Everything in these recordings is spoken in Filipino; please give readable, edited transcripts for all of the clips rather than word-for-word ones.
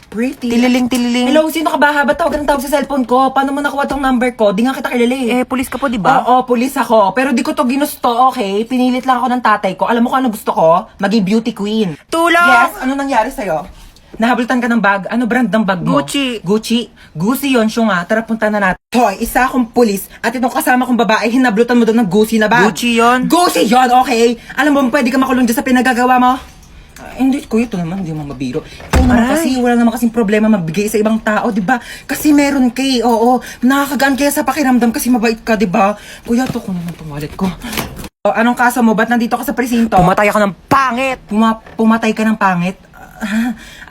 Pretty. Tililing. Hello, sino ka ba? Ba't tawag ng tawag sa cellphone ko? Paano mo nakuha tong number ko? Di nga kita kilala eh. Pulis ka po, di ba? Oo, pulis ako. Pero di ko to ginusto, okay? Pinilit lang ako ng tatay ko. Alam mo kung ano gusto ko? Maging beauty queen. Tulong! Yes, ano nangyari sa'yo? Nahabultan ka ng bag? Ano brand ng bag mo? Gucci. Gucci yun, siya nga. Tara, punta na natin. Hoy, isa akong pulis at itong kasama kong babae, hinablutan mo doon ng Gucci na bag. Gucci yun? Gucci yun, okay? Alam mo, pwede ka makulong dyan sa pinagagawa mo? Hindi, kuya, ito naman, hindi mo mabiro. Ikaw naman kasi, wala naman kasing problema magbigay sa ibang tao, di ba? Kasi meron kay, oo, nakakagaan kaya sa pakiramdam kasi mabait ka, di ba? Kuya, ito ko naman itong wallet ko. O, anong kaso mo? Ba't nandito ka sa presinto? Pumatay ako ng pangit! Pumatay ka ng pangit?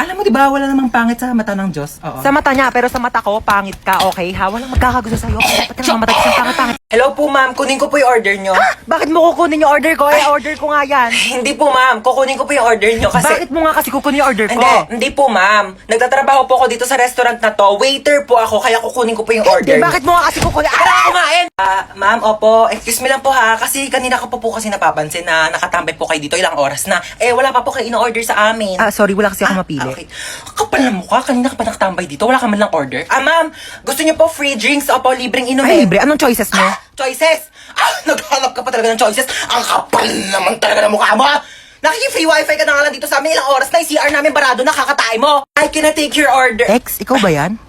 Alam mo, di ba, wala namang pangit sa mata ng Diyos. Oo. Sa mata niya, pero sa mata ko, pangit ka, okay? Ha? Walang magkakagusto sa'yo. Ba't ka naman matay ka sa pangit? Hello po, ma'am. Kunin ko po yung order nyo. Bakit mo kukunin yung order ko? Order ko nga yan. Hindi po, ma'am. Kukunin ko po yung order nyo kasi... Bakit mo nga kasi kukunin yung order ko? Hindi po, ma'am. Nagtatrabaho po ako dito sa restaurant na to. Waiter po ako, kaya kukunin ko po yung order. Bakit mo nga kasi kukunin? Para kumain! Ma'am, opo. Excuse me lang po ha. Kasi kanina ko po kasi napapansin na nakatambay po kayo dito ilang oras na. Wala pa po kayo in-order sa amin. Sorry, wala kasi ako mapili. Okay. Kapal na mukha. Kanina ka pa nakatambay dito. Wala ka man lang order. Ma'am. Gusto niyo po free drinks? Opo, libreng inumin. Ay, libre. Anong choices mo? Choices! Naghanap ka pa talaga ng choices. Ang kapal naman talaga ng mukha mo. Nakiki-free wifi ka na nga lang dito sa amin. Ilang oras na yung CR namin barado na kakatay mo. I cannot take your order. Ex, ikaw ba yan?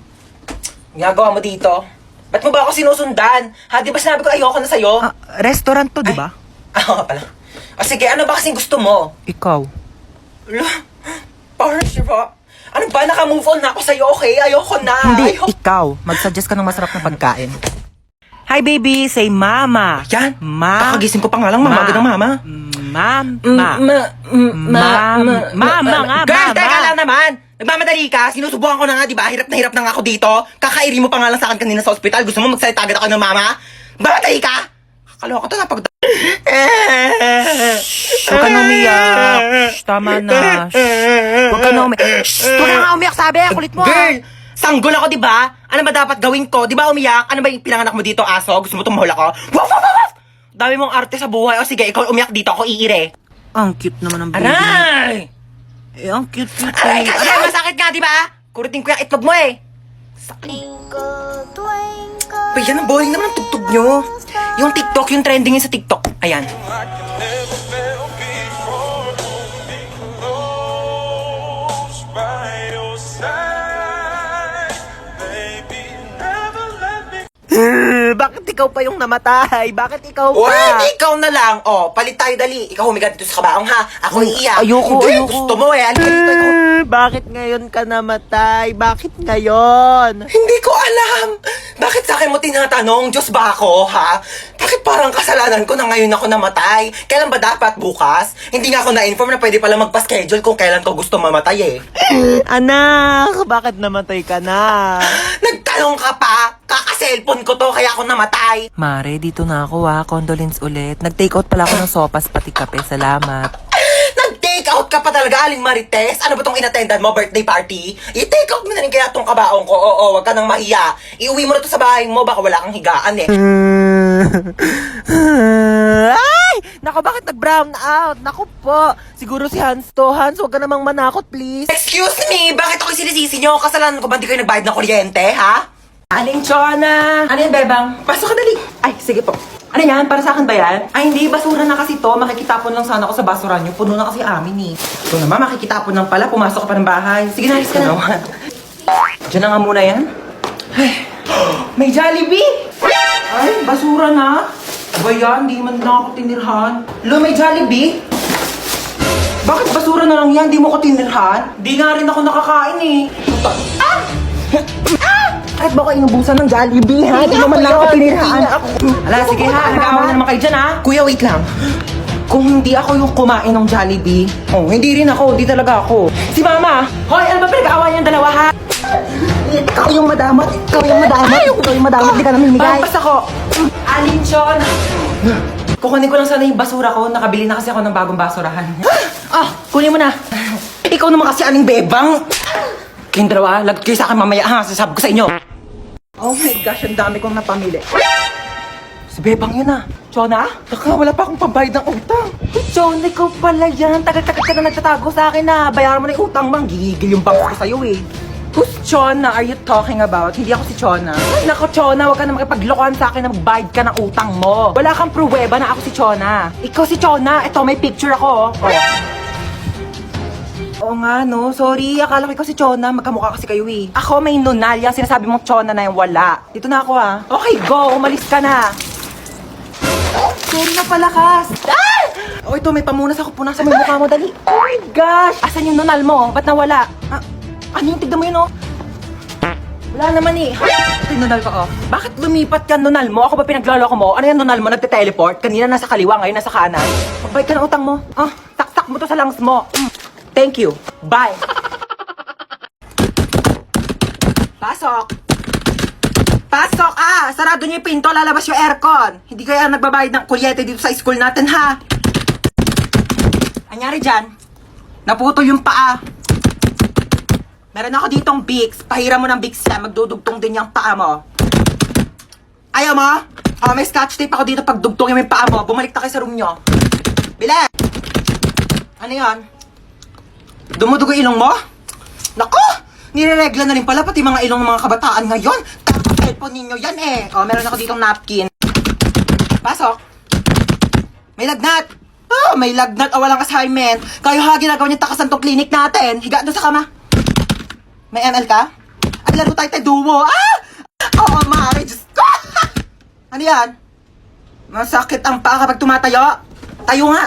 Ginagawa mo dito? Ba't mo ba ako sinusundan? Ha, di ba sinabi ko ayoko na sa'yo? Restaurant to, di ba? Oo nga pala. O sige, ano ba kasing gusto mo? Ikaw. Parang siya. Ano ba? Naka-move on na ako sa'yo, okay? Ayoko na. Hindi, ikaw. Mag-suggest ka ng masarap na pagkain. Hi, baby. Say mama. Yan. Ma. Kakagising ko pa nga lang, mama. Ng mama. Mama nga, Girl, mama. teka lang naman. Nagmamadali ka. Sinusubukan ko na nga, di ba? Hirap na nga ako dito. Kakairi mo pa nga lang sa akin kanina sa ospital. Gusto mo magsalita agad ako ng mama? Mamatay ka. Kakaloka to na pag... Huwag ka na umiyak. Shh, tama na. Huwag ka na umiyak. Huwag ka na umiyak, sabi. Kulit mo. Girl! Sanggol ako, di ba? Ano ba dapat gawin ko? Di ba umiyak? Ano ba yung pinanganak mo dito, aso? Gusto mo tumahol ako? Waf, waf, waf! Dami mong arte sa buhay. O sige, ikaw umiyak dito. Ako iire. Ang cute naman ng baby. Aray! Ang cute. Aray, aray, masakit nga, di ba? Kurutin ko yung itlog mo eh. Pa, yan ang boring naman ang tugtog nyo. Yung TikTok, yung trending yun sa TikTok. Ayan. Bakit ikaw pa yung namatay? Bakit ikaw pa? O, hindi ikaw na lang. O, palit tayo dali. Ikaw humiga dito sa kabaong ha. Ako iiyak. Ayoko. Gusto mo eh. Ano dito ikaw? Bakit ngayon ka namatay? Bakit ngayon? Hindi ko alam. Bakit sa akin mo tinatanong? Diyos ba ako, ha? Bakit parang kasalanan ko na ngayon ako namatay? Kailan ba dapat? Bukas? Hindi nga ako na-inform na pwede pala magpa-schedule kung kailan ko gusto mamatay eh. Anak, bakit namatay ka na? Nagtanong ka pa? Kaka-cellphone ko to kaya ako namatay. Mare, dito na ako ha. Condolence ulit. Nag-take out pala ako ng sopas pati kape. Salamat. Nag-take out ka pa talaga, Aling Marites? Ano ba tong inattendan mo, birthday party? I-take out mo na rin kaya tong kabaong ko. Oo, wag ka nang mahiya. Iuwi mo na to sa bahay mo, baka wala kang higaan eh. Ay! Naku, bakit nag-brown out? Naku po. Siguro si Hans to. Hans, huwag ka namang manakot, please. Excuse me, bakit ako sinisisi nyo? Kasalanan ko ba di kayo nagbayad ng kuryente, ha? Aling Chona! Ano yan, Bebang? Pasok ka dali. Ay, sige po. Ano yan? Para sa akin ba yan? Ay, hindi. Basura na kasi to. Makikitapon lang sana ako sa basura nyo. Puno na kasi amin eh. Ito naman, makikitapon lang pala. Pumasok ka pa ng bahay. Sige na, alis ka na. Diyan na nga muna yan. Ay, may Jollibee! Ay, basura na. Ba yan? Hindi man lang ako tinirhan. Lo, may Jollibee? Bakit basura na lang yan? Di mo ko tinirhan? Di nga rin ako nakakain eh. Kahit ba ko inubusan ng Jollibee, ha? Di naman lang ako tinirhaan. Ala, sige ha. Nag-aawa na naman kayo dyan, ha? Kuya, wait lang. Kung hindi ako yung kumain ng Jollibee, hindi rin ako. Di talaga ako. Si Mama! Hoy, ano ba pinag-aawa niyang dalawa, ha? Ikaw yung madamot. Ikaw yung madamot. Ikaw yung madamot. Di ka namimigay. Pampas ako. Alinchon! Kukunin ko lang sana yung basura ko. Nakabili na kasi ako ng bagong basurahan. Kunin mo na. Ikaw naman kasi aling bebang. Kayong dalawa, lagot kayo sa akin mamaya ha. Sasabi ko sa inyo. Oh my gosh, ang dami kong napamili. Si Bebang yun ah. Chona? Taka, wala pa akong pambayad ng utang. Uy, Chona, ikaw pala yan. Tagal-tagal ka na nagtatago sa akin na. Bayaran mo na yung utang, mang. Gigil yung bangko ko sa'yo eh. Who's Chona are you talking about? Hindi ako si Chona. Ay, nako, Chona, huwag ka na makipaglokohan sa akin na magbayad ka ng utang mo. Wala kang pruweba na ako si Chona. Ikaw si Chona. Ito, may picture ako. Oh. Oo nga, no. Sorry, akala ko ikaw si Chona. Magkamukha kasi kayo eh. Ako may nunal. Yung sinasabi mong Chona na yung wala. Dito na ako ah. Okay, go. Umalis ka na. Sorry na palakas. Ah! Oh, ito, may pamunas ako. Punasan mo yung mukha mo, dali. Oh my gosh! Asan yung nunal mo? Ba't nawala? Ah, ano yung tignan mo yun, oh? Wala naman eh. Ito yung nunal ko, oh. Bakit lumipat ka nunal mo? Ako ba pinagloloko mo? Ano yung nunal mo? Nagte-teleport? Kanina nasa kaliwa, ngayon nasa kanan. Magbayad ka ng utang mo. Ah, taktak mo to sa lungs mo. Thank you. Bye. Pasok. Pasok! Ah! Sarado niyo yung pinto, lalabas yung aircon. Hindi kaya nagbabayad ng kuryente dito sa school natin, ha? Anyari dyan? Naputol yung paa. Meron ako ditong Vicks. Pahiram mo ng Vicks yan. Magdudugtong din yung paa mo. Ayaw mo? Oh, may scotch tape ako dito pag dugtongin mo yung paa mo. Bumalik na kayo sa room nyo. Bile! Ano yan? Dumudugo ilong mo? Naku! Nireregla na rin pala pati mga ilong ng mga kabataan ngayon. Tapos cellphone ninyo yan eh. Oh, meron ako ditong napkin. Pasok. May lagnat. Oh, may lagnat o walang assignment. Kayo ha, ginagawa niyo takasan tong clinic natin. Higa doon sa kama. May ML ka? Ay, laro tayo duo. Ah! Oo, Mari. Diyos ko. Ano yan? Masakit ang paa kapag tumatayo. Tayo nga.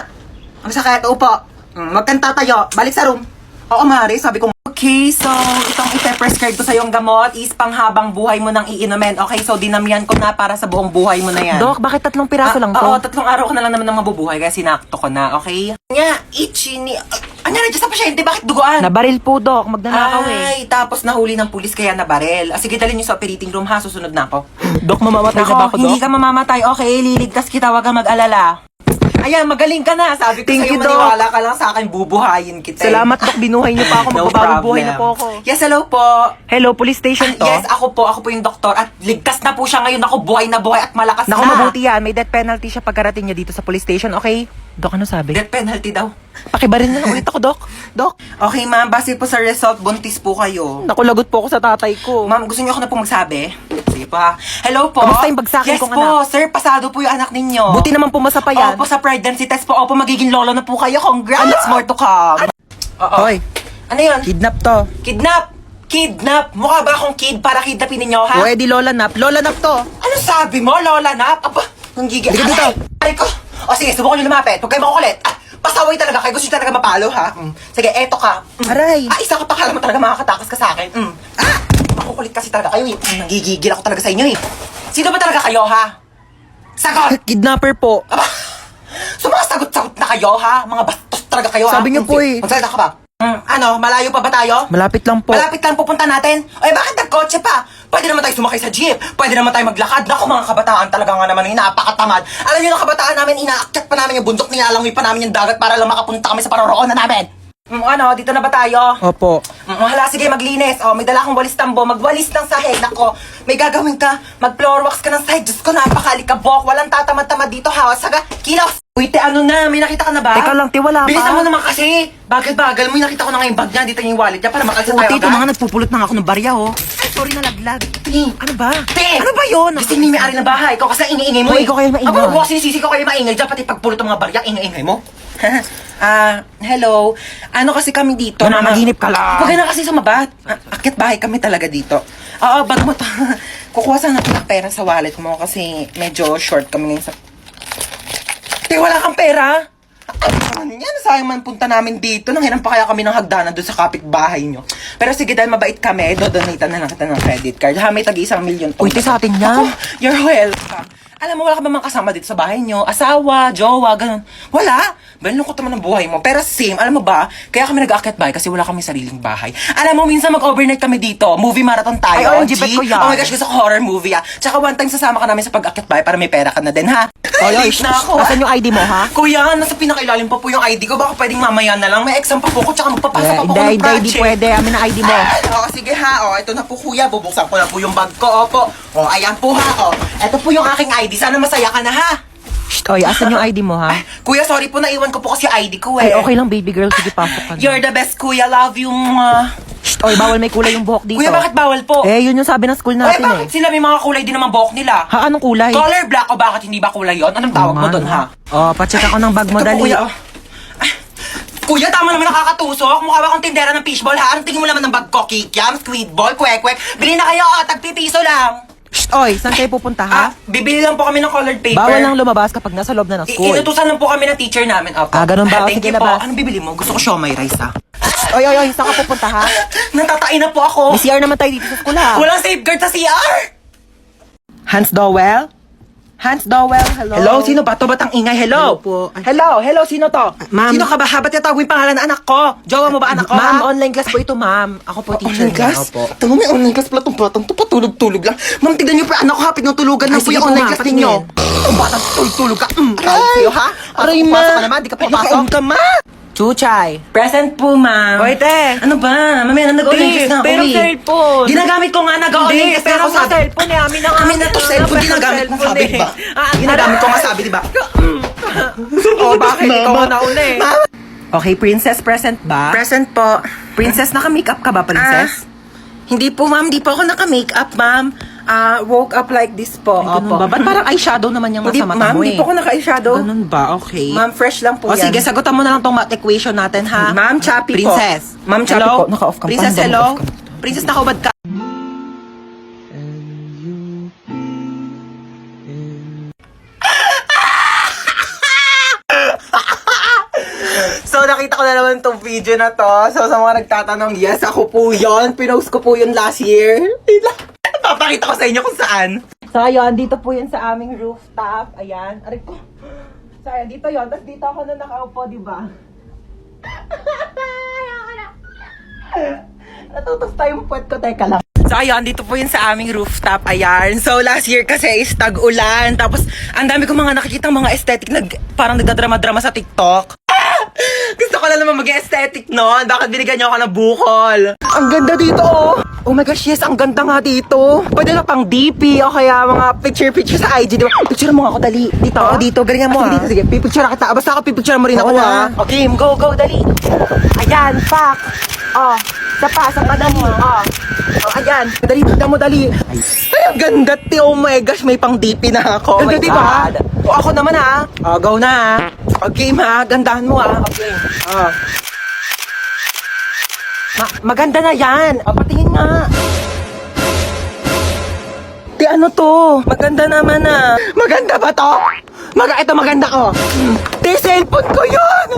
Ang sakit. Upo. Wag kang tatayo. Balik sa room. Oo, Mari. Sabi ko. Okay, so itong ipe-prescribe ko sa yung gamot is panghabang buhay mo nang iinumin. Okay, so dinamihan ko na para sa buong buhay mo na yan. Dok, bakit 3 piraso lang to? Oo, 3 araw ka na lang naman nang mabubuhay kaya sinakto ko na, okay? Nga, itchy ni... Ano na dyan sa pasyente? Bakit duguan? Nabaril po, Dok. Magnanakaw eh. Ay, tapos nahuli ng pulis kaya nabarel. Ah, sige, dalhin niyo sa operating room ha, susunod na ako. Dok, mamamatay na ba ako, Dok? Hindi ka mamamatay. Okay, liligtas kita, wag kang mag-alala. Ayan, magaling ka na. Sabi ko Thank sa'yo, you, Doc. maniwala ka lang sa akin, bubuhayin kita. Salamat, Dok. Binuhay niyo pa ako. No Magbabagong buhay na problem. po ako. Yes, hello po. Hello, police station to? Yes, ako po yung doktor at ligtas na po siya ngayon. Ako buhay na buhay at malakas Naku, na. mabuti yan. May death penalty siya pagkarating niya dito sa police station, okay? Dok, ano sabi? Death penalty daw. Pakibaril na lang ulit ako, Dok. Dok, Okay, ma'am. Base po sa result, buntis po kayo. naku, lagot po ako sa tatay ko. Ma'am, gusto niyo ako na po magsabi? Sige po ha. Hello po. Kamusta yung bagsakin yes kong po, anak? sir. Pasado po yung anak ninyo. Buti naman pumasa pa yan. Opo, sa pregnancy test po. Opo, magiging lolo na po kayo. Congrats. More to come. Oo. Hoy, Ano yun? kidnap to. Kidnap! Kidnap! Mukha ba akong kid para kidnapin ninyo, ha? Pwede lola nap. Lola nap to. Ano sabi mo, Lola Nap? Aba, ang gigil. Halika dito. Ay ko. O sige, subukan nyo lumapit. Huwag kayo makukulit. Ah, pasaway talaga kayo. Gusto nyo talaga mapalo, ha? Sige, eto ka. Aray. Ah, isa ka pa. Kala mo talaga makakatakas ka sa akin. Ah, makukulit kasi talaga kayo, eh. Nagigigil ako talaga sa inyo, eh. Sino ba talaga kayo, ha? Sagot! Kidnapper po. Aba, sumasagot-sagot na kayo, ha? Mga bastos talaga kayo, ha? Sabi niyo po, eh. Magsalita ka ba? Ano, malayo pa ba tayo? Malapit lang po. Malapit lang pupunta natin. Ay, bakit nagkotse pa? Pwede naman tayo sumakay sa jeep. Pwede naman tayo maglakad. Naku, mga kabataan talaga nga naman yung napakatamad. Alam niyo ng kabataan namin, inaakyat pa namin yung bundok, nilalangoy pa namin yung dagat para lang makapunta kami sa paroroonan namin. Ano, dito na ba tayo? Opo. Hala, sige, maglinis. Oh, may dala akong walis tambo. Magwalis ng sahig. Nako, may gagawin ka. Mag-floor wax ka ng sahig. Diyos ko, napakalikabok. Walang tatamad-tamad dito, ha? Saga, kilos! Uy, te, ano na? May nakita ka na ba? Teka lang, te, wala pa. Bilisan mo naman kasi. Bagal-bagal mo. Yung nakita ko na nga yung bag niya. Dito yung wallet niya para makalsa tayo Tito, agad. mga nagpupulot na nga ako ng barya, oh. Ay, sorry na laglag. Te, Ano ba? Te! Ano ba yun? Gising ni may-ari ng bahay. Ikaw kasi ang ingay mo. Hoy, ikaw kayo maingay. Ako kasi sinisisi ko kayo maingay dyan. Pati pagpulot ng mga barya, ingay mo. Hello. Ano kasi kami dito? Nananaginip ka lang. Huwag ka na kasi sumabat. Akit bahay kami talaga dito. Oo, bago mo kukuha sana ako ng pera sa wallet mo kasi medyo short kami ngayon sa... Te, wala kang pera? Ano yan? Sayang man punta namin dito. Nanghiram pa kaya kami ng hagdanan doon sa kapitbahay nyo. Pero sige, dahil mabait kami, dodonate na lang kita ng credit card. Ha, may tag-1 million. Uy, te, sa atin yan. Ako, you're welcome. Alam mo, wala ka ba mga kasama dito sa bahay nyo? Asawa, jowa, ganun. Wala. Balungkot naman ang buhay mo. Pero same, alam mo ba, kaya kami nag-aakyat bahay kasi wala kami sariling bahay. Alam mo, minsan mag-overnight kami dito. Movie marathon tayo. Ay, OMG, bet ko yan. Oh my gosh, gusto ko horror movie, ah. Tsaka one time sasama ka namin sa pag-aakyat bahay para may pera ka na din, ha? Ay, Late na ako. Asan yung ID mo, ha? Kuya, nasa pinakailalim pa po yung ID ko. Baka pwedeng mamaya na lang. May exam pa po ko, tsaka magpapasa pa po ko ng Hindi project. pwede. Amin na ID mo. Oo, sige ha. Ito na po kuya. Bubuksan ko na po yung bag ko. Opo. Ayan po ha. Ito po yung aking ID. Sana masaya ka na ha. Shh, oy, asan yung ID mo, ha? Kuya, sorry po. Naiwan ko po kasi ID ko eh. Ay, okay lang, baby girl. Sige, pasok ka na. You're the best kuya. Love you. Shh, oy, bawal may kulay yung buhok dito. Kuya, bakit bawal po? Eh, yun yung sabi ng school natin, bakit sila may mga kulay din naman buhok nila? Ha, anong kulay? Color black o bakit hindi ba kulay yon? Anong tawag mo Nga, doon no? ha? Oh, pacheck ako ng bag mo, Ito po, dali. kuya. Kuya, tama naman nakakatusok. Mukha ba akong tindera ng fishball, ha? Anong tingin mo naman ng bag ko? Kikiam, squid ball, kwek-kwek. Bili na kayo, tagpipiso lang. Shh, oy, saan kayo pupunta, ha? Bibili lang po kami ng colored paper. Bawal lang lumabas kapag nasa loob na ng school. Inutusan lang po kami ng teacher namin. Opo. Ganun ba? Thank Sige, you po. labas. Anong bibili mo? Gusto ko siomay rice, ha? Oy, saan ka pupunta, ha? Natatain na po ako. May CR naman tayo dito sa school, ha? Walang safeguard sa CR. Hans Dowell? Hans Dowell, hello? Hello, sino ba to? Ba't ang ingay? Hello? Hello po. Ay. Hello, sino to? Ma'am. Sino ka ba? Ba't tinatawag yung pangalan ng anak ko? Jowa mo ba anak ko, Ma'am, ha? online class po ito, ma'am. Ako po teacher Online class? niya. Opo. Ito may online class pala itong batang to, patulog-tulog lang. Ma'am, tignan niyo pa, anak ko hapit ng tulugan Ay, lang po sige yung po, online ma'am, class ninyo. patingin. Itong batang tulog ka. Aray sa'yo, ha? Aray, Pasok ma. ka naman, di ka papasok. ka, ma. Chuchay. Present po, ma'am. Oy, te. Ano ba? Mamaya na nag-online class na ako, pero eh. cellphone. Ginagamit ko nga, nag-online class na pero ako, sa sabi. cellphone eh. Amin na nga. Amin na to, cellphone, ginagamit mo, sabi, di ba? Ginagamit ko nga, sabi, di ba? Bakit? Ikaw Mama. ang nauna eh. Okay, princess, present ba? Present po. Princess, naka-makeup ka ba, princess? Hindi po, ma'am. Hindi po ako naka-makeup, ma'am. Woke up like this po. Ay, ganun ba? Ba't parang eyeshadow naman yung Hindi, nasa mata ma'am. mo Hindi eh? po ako naka-eyeshadow. Ganun ba? Okay. Ma'am, fresh lang po O yan. sige, sagutan mo na lang tong math equation natin, ha? Ma'am, choppy po. Princess. Ma'am, choppy Hello? po. Naka-off cam. Princess, Paano ba hello? naka-off cam? Princess, nakaubad ka. So, nakita ko na naman tong video na to. So, sa mga nagtatanong, yes, ako po yon. Pinost ko po yun last year. Papakita ko sa inyo kung saan. So, ayun, dito po yun sa aming rooftop. Ayan. Aray ko. So, ayan, dito yun. Tapos dito ako na nakaupo, di ba? Natutos tayong puwet ko. Teka lang. So, ayun, dito po yun sa aming rooftop. Ayan. So, last year kasi is tag-ulan. Tapos, ang dami ko mga nakikitang mga aesthetic na parang nagdadrama-drama sa TikTok. Gusto ko na naman mag-aesthetic noon. Bakit binigyan niyo ako ng bukol? Ang ganda dito, oh. Oh my gosh, yes, ang ganda nga dito. Pwede na pang DP o kaya mga picture sa IG, di ba? Picture mo nga ako, dali. Dito. Oo, dito. Galingan mo, Dito, sige. Pipicture kita. Basta ako pipicture mo rin ako, Oo ha? na. Okay, go, dali. Ayan, pak. Oh, sa kanan mo. Oh, ayan. Dali, tignan mo, dali. Ay, ang ganda, ti. Oh my gosh, may pang DP na ako. Ganda, Oh my di ba? God. O, ako naman, ha? Oh, go na, ha? Okay, ma. Gandahan mo, ha? Okay. Oh. Maganda na yan. O, patingin nga. Di ano to? Maganda naman, ah. Maganda ba to? Ito maganda ko. Di, cellphone ko yun!